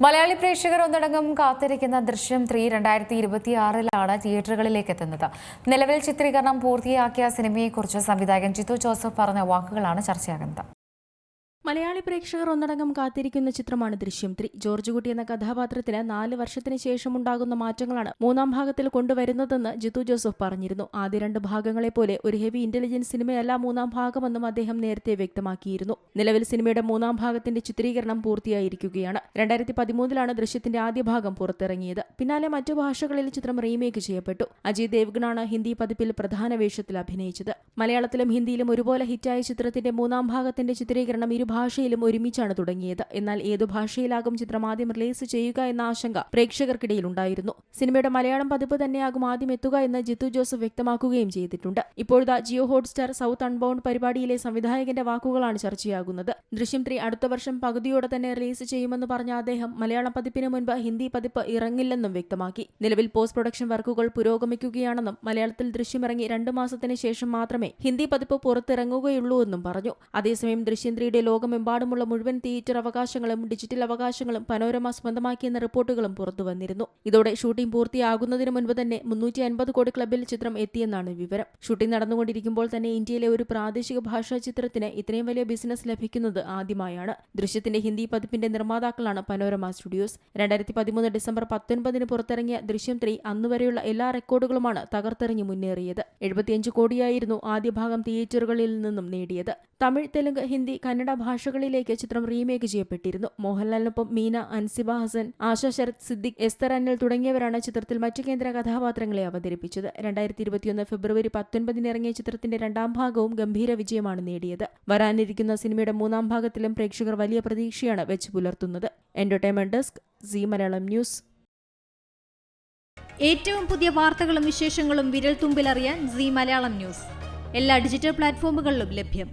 മലയാളി പ്രേക്ഷകർ ഒന്നടങ്കം കാത്തിരിക്കുന്ന ദൃശ്യം 3 2026 തിയേറ്ററുകളിലേക്ക് എത്തുന്നത്. നിലവിൽ ചിത്രീകരണം പൂർത്തിയാക്കിയ സിനിമയെക്കുറിച്ച് സംവിധായകൻ ജിത്തു ജോസഫ് പറഞ്ഞ വാക്കുകളാണ് ചർച്ചയാകുന്നത്. മലയാളി പ്രേക്ഷകർ ഒന്നടങ്കം കാത്തിരിക്കുന്ന ചിത്രമാണ് ദൃശ്യം 3. ജോർജ് കുട്ടി എന്ന കഥാപാത്രത്തിന് 4 വർഷത്തിന് ശേഷമുണ്ടാകുന്ന മാറ്റങ്ങളാണ് മൂന്നാം ഭാഗത്തിൽ കൊണ്ടുവരുന്നതെന്ന് ജിത്തു ജോസഫ് പറഞ്ഞിരുന്നു. ആദ്യ 2 ഭാഗങ്ങളെപ്പോലെ ഒരു ഹെവി ഇന്റലിജൻസ് സിനിമയല്ല മൂന്നാം ഭാഗമെന്നും അദ്ദേഹം നേരത്തെ വ്യക്തമാക്കിയിരുന്നു. നിലവിൽ സിനിമയുടെ മൂന്നാം ഭാഗത്തിന്റെ ചിത്രീകരണം പൂർത്തിയായിരിക്കുകയാണ്. 2013 ദൃശ്യത്തിന്റെ ആദ്യ ഭാഗം പുറത്തിറങ്ങിയത്. പിന്നാലെ മറ്റു ഭാഷകളിൽ ചിത്രം റീമേക്ക് ചെയ്യപ്പെട്ടു. അജയ് ദേവ്ഗണാണ് ഹിന്ദി പതിപ്പിൽ പ്രധാന വേഷത്തിൽ അഭിനയിച്ചത്. മലയാളത്തിലും ഹിന്ദിയിലും ഒരുപോലെ ഹിറ്റായ ചിത്രത്തിന്റെ മൂന്നാം ഭാഗത്തിന്റെ ചിത്രീകരണം ഭാഷയിലും ഒരുമിച്ചാണ് തുടങ്ങിയത്. എന്നാൽ ഏതു ഭാഷയിലാകും ചിത്രം ആദ്യം റിലീസ് ചെയ്യുക എന്ന ആശങ്ക പ്രേക്ഷകർക്കിടയിലുണ്ടായിരുന്നു. സിനിമയുടെ മലയാളം പതിപ്പ് തന്നെയാകും ആദ്യം എത്തുക എന്ന് ജിത്തു ജോസഫ് വ്യക്തമാക്കുകയും ചെയ്തിട്ടുണ്ട്. ഇപ്പോഴത്തെ ജിയോ ഹോട്ട്സ്റ്റാർ സൗത്ത് അൺബൗണ്ട് പരിപാടിയിലെ സംവിധായകന്റെ വാക്കുകളാണ് ചർച്ചയാകുന്നത്. ദൃശ്യം 3 അടുത്ത വർഷം പകുതിയോടെ തന്നെ റിലീസ് ചെയ്യുമെന്ന് പറഞ്ഞ അദ്ദേഹം മലയാളം പതിപ്പിന് മുൻപ് ഹിന്ദി പതിപ്പ് ഇറങ്ങില്ലെന്നും വ്യക്തമാക്കി. നിലവിൽ പോസ്റ്റ് പ്രൊഡക്ഷൻ വർക്കുകൾ പുരോഗമിക്കുകയാണെന്നും മലയാളത്തിൽ ദൃശ്യമിറങ്ങി 2 മാസത്തിന് ശേഷം മാത്രമേ ഹിന്ദി പതിപ്പ് പുറത്തിറങ്ങുകയുള്ളൂ എന്നും പറഞ്ഞു. അതേസമയം ദൃശ്യം 3യുടെ ലോകമെമ്പാടുമുള്ള മുഴുവൻ തിയേറ്റർ അവകാശങ്ങളും ഡിജിറ്റൽ അവകാശങ്ങളും പനോരമ സ്വന്തമാക്കിയെന്ന റിപ്പോർട്ടുകളും പുറത്തുവന്നിരുന്നു. ഇതോടെ ഷൂട്ടിംഗ് പൂർത്തിയാകുന്നതിന് മുൻപ് തന്നെ 350 കോടി ക്ലബിൽ ചിത്രം എത്തിയെന്നാണ് വിവരം. ഷൂട്ടിംഗ് നടന്നുകൊണ്ടിരിക്കുമ്പോൾ തന്നെ ഇന്ത്യയിലെ ഒരു പ്രാദേശിക ഭാഷാ ചിത്രത്തിന് ഇത്രയും വലിയ ബിസിനസ് ലഭിക്കുന്നത് ആദ്യമായാണ്. ദൃശ്യത്തിന്റെ ഹിന്ദി പതിപ്പിന്റെ നിർമ്മാതാക്കളാണ് പനോരമ സ്റ്റുഡിയോസ്. 2013 ഡിസംബർ 19 പുറത്തിറങ്ങിയ ദൃശ്യം 3 അന്നുവരെയുള്ള എല്ലാ റെക്കോർഡുകളുമാണ് തകർത്തെറിഞ്ഞ് മുന്നേറിയത്. 75 കോടിയായിരുന്നു ആദ്യ ഭാഗം തിയേറ്ററുകളിൽ നിന്നും നേടിയത്. തമിഴ്, തെലുങ്ക്, ഹിന്ദി, കന്നഡ ഭാഷകളിലേക്ക് ചിത്രം റീമേക്ക് ചെയ്യപ്പെട്ടിരുന്നു. മോഹൻലാലിനൊപ്പം മീന, അൻസിബ ഹസൻ, ആശ ശരത്, സിദ്ദിഖ്, എസ്തർ അനിൽ തുടങ്ങിയവരാണ് ചിത്രത്തിൽ മറ്റു കേന്ദ്ര കഥാപാത്രങ്ങളെ അവതരിപ്പിച്ചത്. 2021 ഫെബ്രുവരി 19 ഇറങ്ങിയ ചിത്രത്തിന്റെ 2ാം ഭാഗവും ഗംഭീര വിജയമാണ് നേടിയത്. വരാനിരിക്കുന്ന സിനിമയുടെ 3ാം ഭാഗത്തിലും പ്രേക്ഷകർ വലിയ പ്രതീക്ഷയാണ് വെച്ച് പുലർത്തുന്നത്. Entertainment desk, C Malayalam news. ഏറ്റവും പുതിയ വാർത്തകളും വിശേഷങ്ങളും വിരൽ തുമ്പിലറിയാൻ സി മലയാളം ന്യൂസ് എല്ലാ ഡിജിറ്റൽ പ്ലാറ്റ്ഫോമുകളിലും ലഭ്യം.